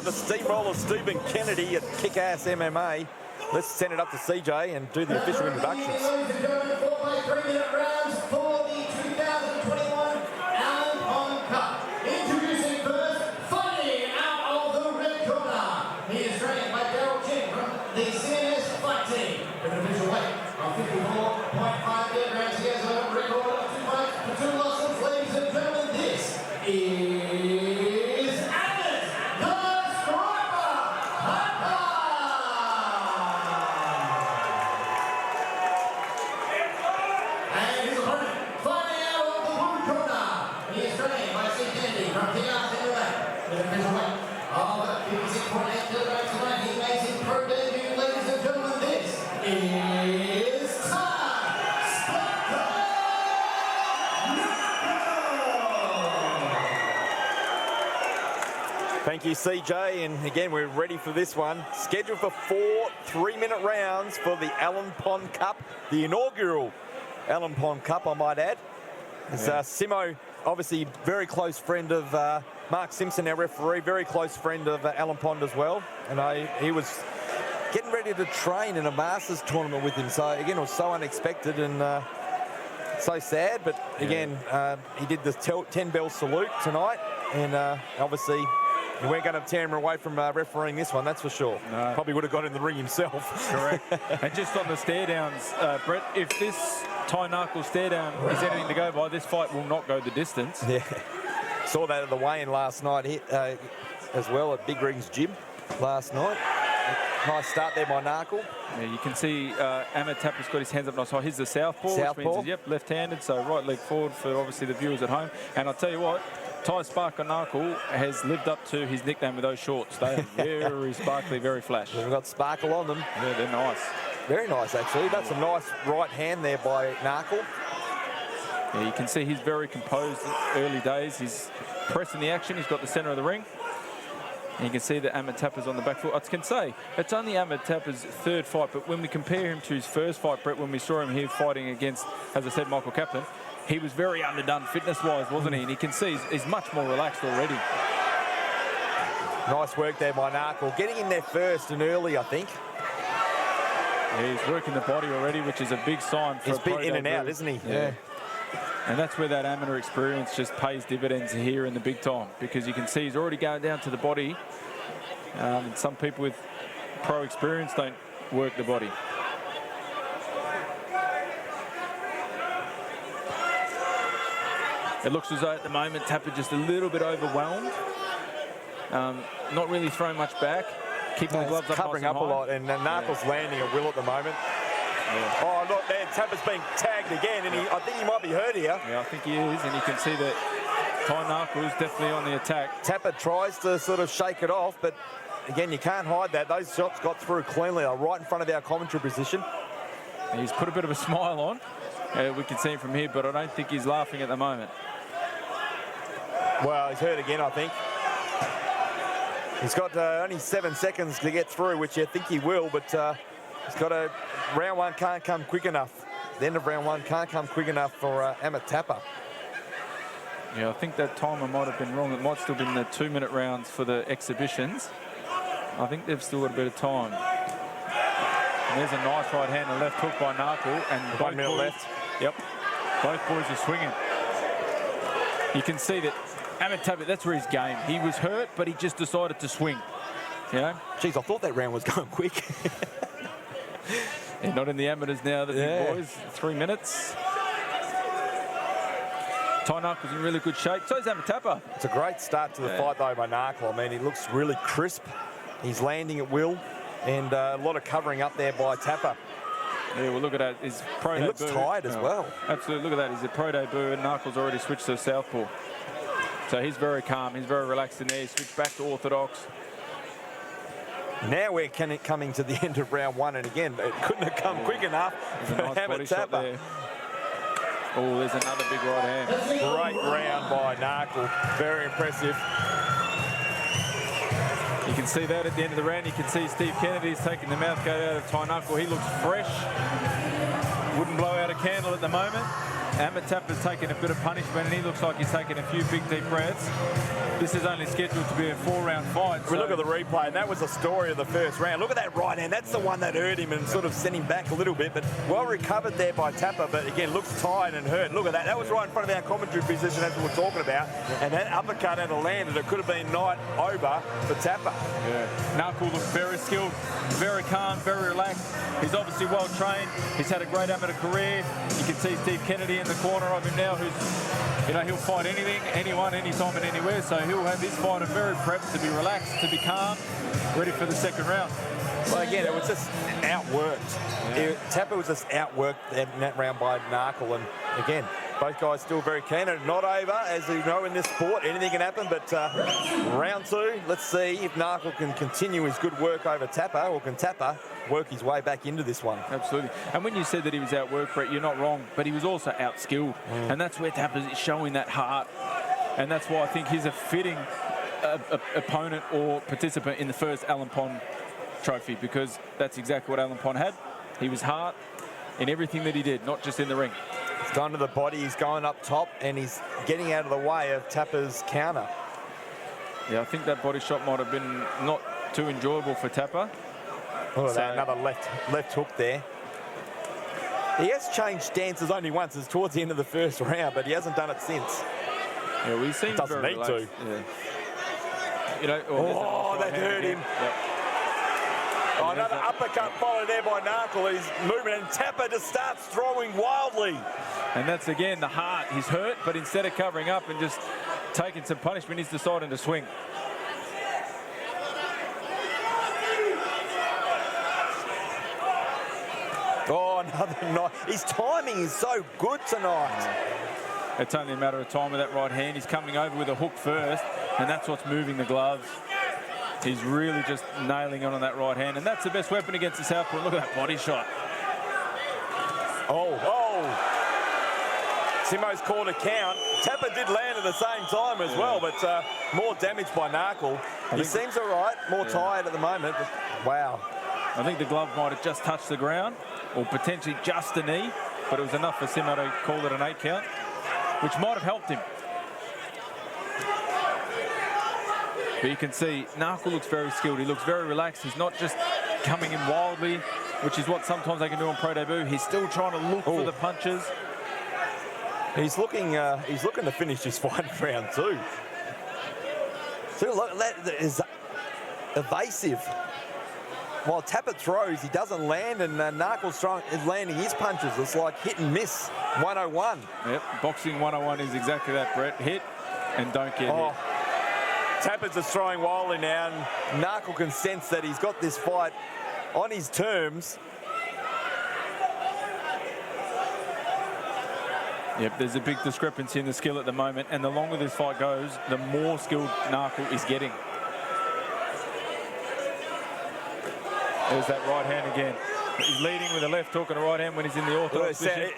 The steamroller Stephen Kennedy at Kick-Ass MMA. Let's send it up to CJ and do the official introductions. Ladies and gentlemen, 3-minute rounds for the 2021 Allen Pond Cup. Introducing first, fighting out of the red corner. He is trained by Daryl King from the CNS Fight Team with an official weight of 54.5 kilograms. He has a record of 2 fights for 2 losses. Ladies and gentlemen, this is Amit, the Striper, Thappa. And his opponent, fighting out of the blue corner. He is trained by C. Kennedy from Kick-Ass MMA with an official weight of 56.8 kilograms tonight. He makes his pro debut, ladies and gentlemen. This is Thank you, CJ. And again, we're ready for this one. Scheduled for 4 3-minute rounds for the Allen Pond Cup, the inaugural Allen Pond Cup, I might add. It's Simo, obviously very close friend of Mark Simpson, our referee, very close friend of Allen Pond as well. And he was getting ready to train in a Masters tournament with him. So again, it was so unexpected and so sad. But again, he did the 10 bell salute tonight, and obviously he weren't going to tear him away from refereeing this one, that's for sure. No. Probably would have got in the ring himself. Correct. And just on the stare downs, Brett, if this Thai Narkle stare down is anything to go by, this fight will not go the distance. Yeah. Saw that at the weigh-in last night as well at Big Rings Gym last night. Nice start there by Narkle. Yeah, you can see Amit Thappa's got his hands up nice high. He's the southpaw, which means he's, left-handed, so right leg forward for obviously the viewers at home. And I'll tell you what, Thai Sparkle Narkle has lived up to his nickname with those shorts. They are very sparkly, very flash. They've got sparkle on them. Yeah, they're nice. Very nice, actually. That's a nice right hand there by Narkle. Yeah, you can see he's very composed early days. He's pressing the action. He's got the centre of the ring. And you can see that Amit Thappa's on the back foot. I can say it's only Amit Thappa's 3rd fight, but when we compare him to his 1st fight, Brett, when we saw him here fighting against, as I said, Michael Kaplan, he was very underdone fitness-wise, wasn't he? And you can see he's much more relaxed already. Nice work there by Narkle. Getting in there first and early, I think. Yeah, he's working the body already, which is a big sign for He's been in and out, isn't he? Yeah. And that's where that amateur experience just pays dividends here in the big time, because you can see he's already going down to the body. And some people with pro experience don't work the body. It looks as though at the moment Thappa just a little bit overwhelmed. Not really throwing much back. Keeping the gloves up, covering nice up a lot, and Narkle's landing at will at the moment. Yeah. Oh, look, there, Thappa's being tagged again, and I think he might be hurt here. Yeah, I think he is, and you can see that Thai Narkle is definitely on the attack. Thappa tries to sort of shake it off, but again, you can't hide that. Those shots got through cleanly. They're right in front of our commentary position. And he's put a bit of a smile on. We can see him from here, but I don't think he's laughing at the moment. Well, he's hurt again, I think. He's got only 7 seconds to get through, which I think he will, but he's got a round 1 can't come quick enough. The end of round 1 can't come quick enough for Amit Thappa. Yeah, I think that timer might have been wrong. It might still been the 2-minute rounds for the exhibitions. I think they've still got a bit of time. And there's a nice right hand and left hook by Narkle, and 1 minute left. Yep, both boys are swinging. You can see that Amit Thappa, that's where his game. He was hurt, but he just decided to swing. You know? Jeez, I thought that round was going quick. Yeah, not in the amateurs now, the big boys. 3 minutes. Thai Narkle's in really good shape. So is Amit Thappa. It's a great start to the fight, though, by Narkle. I mean, he looks really crisp. He's landing at will, and a lot of covering up there by Thappa. Yeah, well, look at that. His pro debut. He looks tired as well. Absolutely. Look at that. He's a pro debut, and Narkle's already switched to southpaw. So he's very calm. He's very relaxed in there. He's switched back to orthodox. Now we're coming to the end of round 1, and again, it couldn't have come quick enough for Amit Thappa. Oh, there's another big right hand. Great round by Narkle. Very impressive. You can see that at the end of the round. You can see Steve Kennedy's taking the mouth guard out of Thai Narkle. He looks fresh. Wouldn't blow out a candle at the moment. Amit Thappa's taking a bit of punishment, and he looks like he's taking a few big deep breaths. This is only scheduled to be a 4-round fight. We look at the replay, and that was the story of the first round. Look at that right hand. That's the one that hurt him and sort of sent him back a little bit, but well recovered there by Thappa, but again, looks tired and hurt. Look at that. That was right in front of our commentary position, as we were talking about, and that uppercut had landed. It could have been night over for Thappa. Yeah. Narkle looks very skilled, very calm, very relaxed. He's obviously well trained. He's had a great amateur career. You can see Steve Kennedy in the corner of him now, who's, you know, he'll fight anything, anyone, anytime and anywhere. So he'll have his fighter very prepped to be relaxed, to be calm, ready for the second round. Well, again, it was just outworked. Yeah. Thappa was just outworked in that round by Narkle, and again, both guys still very keen. And not over, as you know in this sport, anything can happen. But round two, let's see if Narkle can continue his good work over Thappa, or can Thappa work his way back into this one. Absolutely. And when you said that he was outworked, Brett, you're not wrong, but he was also outskilled. And that's where Thappa is showing that heart. And that's why I think he's a fitting opponent or participant in the first Allen Pond trophy, because that's exactly what Allen Pond had. He was hard in everything that he did, not just in the ring. He's gone to the body, he's going up top, and he's getting out of the way of Thappa's counter. Yeah, I think that body shot might have been not too enjoyable for Thappa. Oh, so another left hook there. He has changed stances only once. It's towards the end of the first round, but he hasn't done it since. Yeah, we seem doesn't very need relaxed. to. Yeah. You know, oh, that hurt him. Yep. Oh, another uppercut followed there by Narkle. He's moving, and Thappa just starts throwing wildly. And that's, again, the heart. He's hurt, but instead of covering up and just taking some punishment, he's deciding to swing. Oh, another night. His timing is so good tonight. It's only a matter of time with that right hand. He's coming over with a hook first, and that's what's moving the gloves. He's really just nailing on that right hand, and that's the best weapon against the southpaw. Look at that body shot. Oh. Simo's called a count. Thappa did land at the same time as well, but more damage by Narkle. He seems all right, more tired at the moment, but wow. I think the glove might have just touched the ground, or potentially just a knee, but it was enough for Simo to call it an 8 count, which might have helped him. But you can see Narkle looks very skilled. He looks very relaxed. He's not just coming in wildly, which is what sometimes they can do on pro debut. He's still trying to look for the punches. He's looking to finish this fight in round two. So look, that is evasive. While Thappa throws, he doesn't land, and Narkle's is landing his punches. It's like hit and miss, 101. Yep, boxing 101 is exactly that, Brett. Hit and don't get hit. Thappa's just throwing wildly now, and Narkle can sense that he's got this fight on his terms. Yep, there's a big discrepancy in the skill at the moment, and the longer this fight goes, the more skilled Narkle is getting. There's that right hand again. He's leading with a left hook and a right hand when he's in the orthodox position.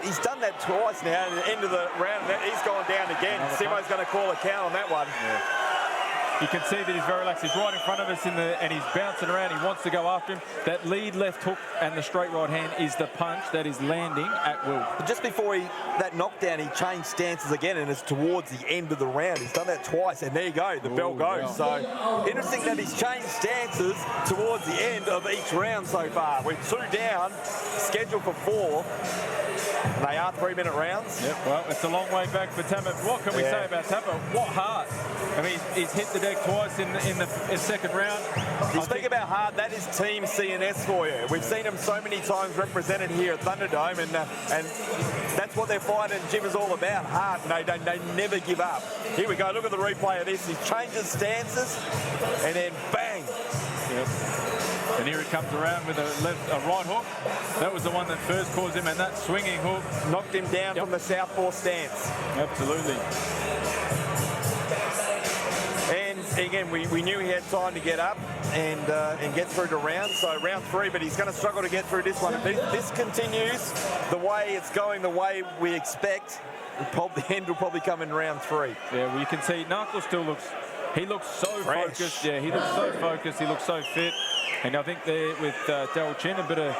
He's done that twice now. At the end of the round, he's gone down again. Simo's going to call a count on that one. Yeah. You can see that he's very relaxed. He's right in front of us, and he's bouncing around. He wants to go after him. That lead left hook and the straight right hand is the punch that is landing at will. But just before that knockdown, he changed stances again, and it's towards the end of the round. He's done that twice, and there you go. The bell goes. Wow. So interesting that he's changed stances towards the end of each round so far. We're 2 down, scheduled for 4. They are 3-minute rounds. Yep, well, it's a long way back for Thappa. What can we say about Thappa? What heart? I mean, he's hit the deck twice in the second round. You speak about hard, that is Team CNS for you. We've seen them so many times represented here at Thunderdome, and that's what their fight and gym is all about, hard. They never give up. Here we go, look at the replay of this. He changes stances, and then bang. Yep. And here he comes around with a right hook. That was the one that first caused him, and that swinging hook knocked him down from the southpaw stance. Absolutely. And again, we knew he had time to get up and get through to round. So round 3, but he's going to struggle to get through this one. If this continues the way it's going, the way we expect, the end will probably come in round 3. Yeah, well, you can see Narkle still looks so fresh. Focused. Yeah, he looks so focused. He looks so fit. And I think there with Daryl Chin, a bit of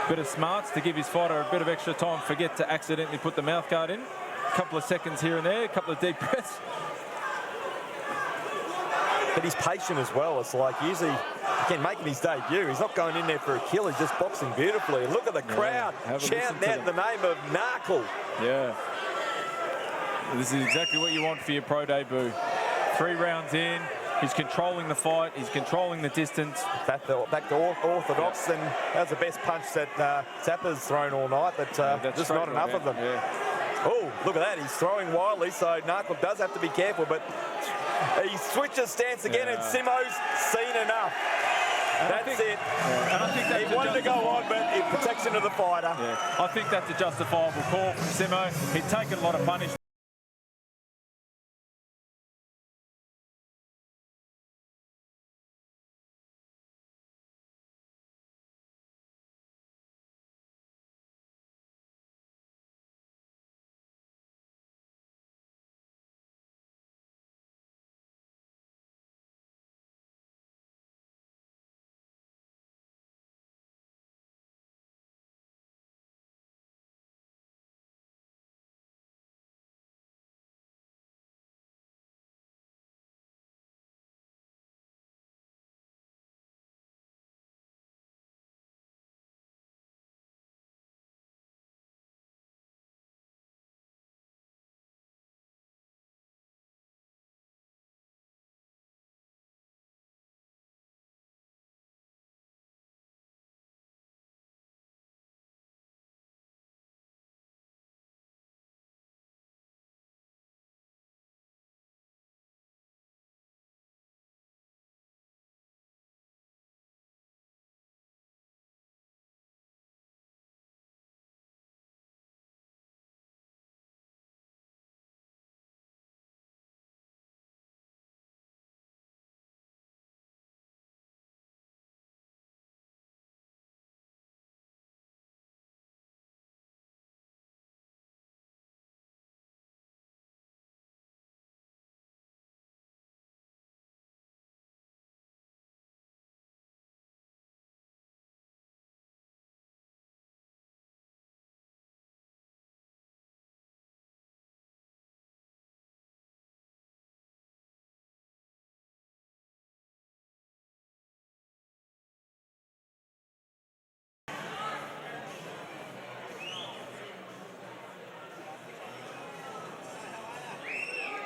bit of smarts to give his fighter a bit of extra time, forget to accidentally put the mouth guard in. A couple of seconds here and there, a couple of deep breaths. But he's patient as well. It's like usually, again, making his debut, he's not going in there for a kill, he's just boxing beautifully. And look at the crowd chanting out the name of Narkle. Yeah. This is exactly what you want for your pro debut. 3 rounds in, he's controlling the fight, he's controlling the distance. Back to orthodox, and that's the best punch that Thappa's thrown all night, but just not enough of them. Yeah. Oh, look at that, he's throwing wildly, so Narkle does have to be careful, but he switches stance again, and Simo's seen enough. That's it. Yeah. And I think that's he wanted to go on, but in protection of the fighter. Yeah. I think that's a justifiable call from Simo. He'd taken a lot of punishment.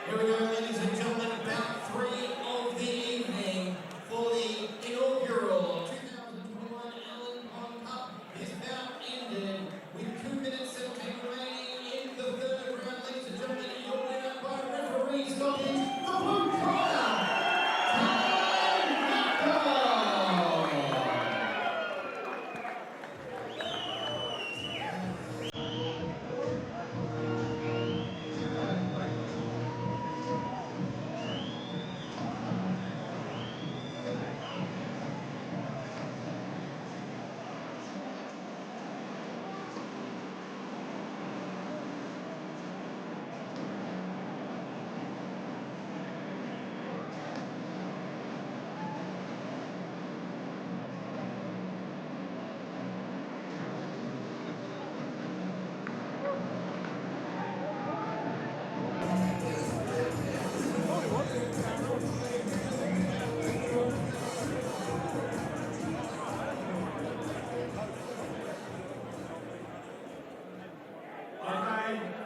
Here we go, ladies and gentlemen, bout 3 of the evening for the inaugural 2021 Allen Pond Cup. This bout ended with 2 minutes 17 remaining in the 3rd round. Ladies and gentlemen, your winner by referee stoppage, the blue corner, Thappa.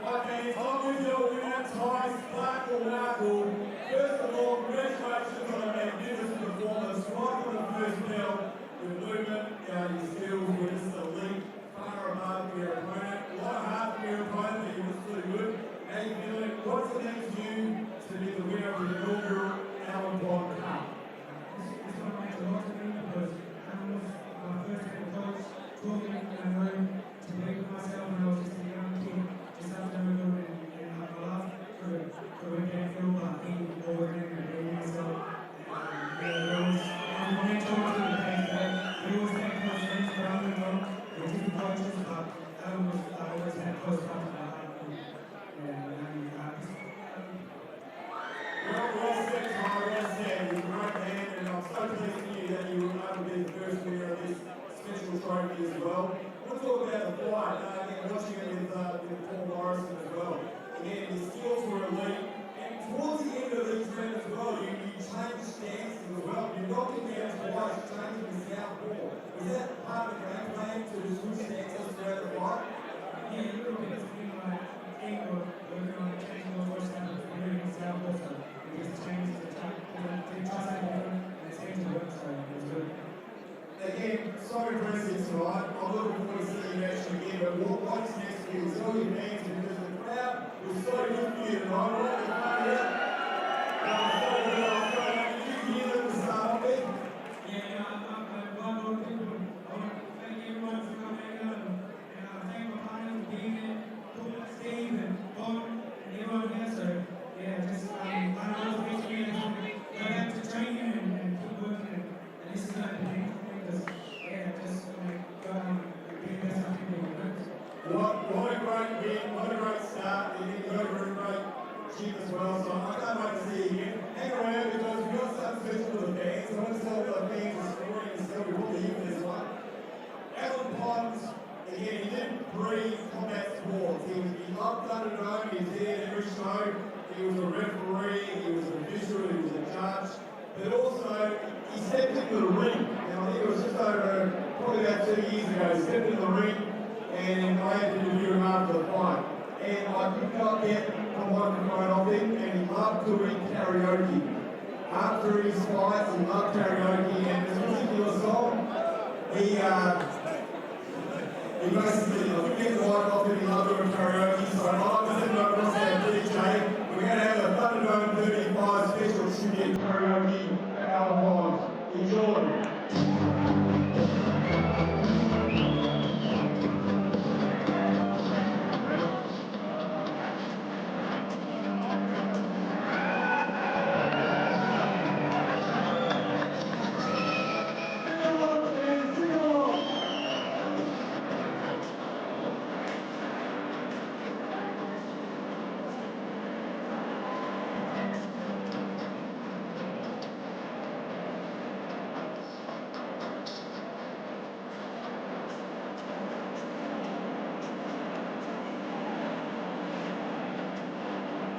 Okay, on with your winner, Tyson Narkle. First of all, congratulations on a magnificent performance. Right on the first bell, your movement, your skills were just elite, far above your opponent. A lot of heart from your opponent, but you were still good. How you feeling? What's the next to you to be the winner of the inaugural Allen Pond Cup? It's going to make a lot to me because Alan was my first head coach, taught me and I learned to believe in myself when I was just a young kid, just after I moved in my life for a game field, but he always made me believe in myself. There was one mentor to the page that we always had close friends, but I moved on. There were different coaches, but Alan was, I always had close friends in my life. Well said, Ty, well said. You're a great man, and I'm so pleased for you that you were able to be the first winner of this special trophy as well. We'll talk about the fight. Again, watching it with Paul Morrison as well. Again, his skills were elite. And towards the end of each round as well, you change stances as well. You're knocking down twice, changing the southpaw. Is that part of the game plan to switch stances throughout the fight? Yeah, a little bit. It's been like angle, working on changing the voice down to moving south also. It just changes the time. They try something different and it seems to work, so it's good. Again, so impressive tonight. I'm looking forward to seeing you action again, but what's next for you? Tell your fans because the crowd was so good for you tonight. We're at the party out. Did you hear them to start off with? Yeah, I'm glad all the people. I want to thank everyone for coming out and thank my partners for being there, Steve and Bob and everyone here. So yeah, just I know it's next week. Go back to training and keep working. And this is not the thing because yeah, just like go out and be the best I can be. What a great win, what a great start. You got a very great chip as well, so I can't wait to see you again. Hang around because we've got something special for the fans. I want to tell the fans a story and tell you what the year for this one. Alan Pons, again, he didn't breathe combat sports. He loved Thunderdome, he was there at every show. He was a referee, he was an official, he was a judge. But also, he stepped into the ring. Now, I think it was just over, probably about 2 years ago, he stepped into the ring and I had to interview him after the fight. And I could not get the microphone off him, and he loved doing karaoke. After his fights, he loved karaoke, and this particular song, he basically, I couldn't get the mic off him, he loved doing karaoke, so I was sitting over to our DJ. We're going to have a Thunderdome 35 special tribute karaoke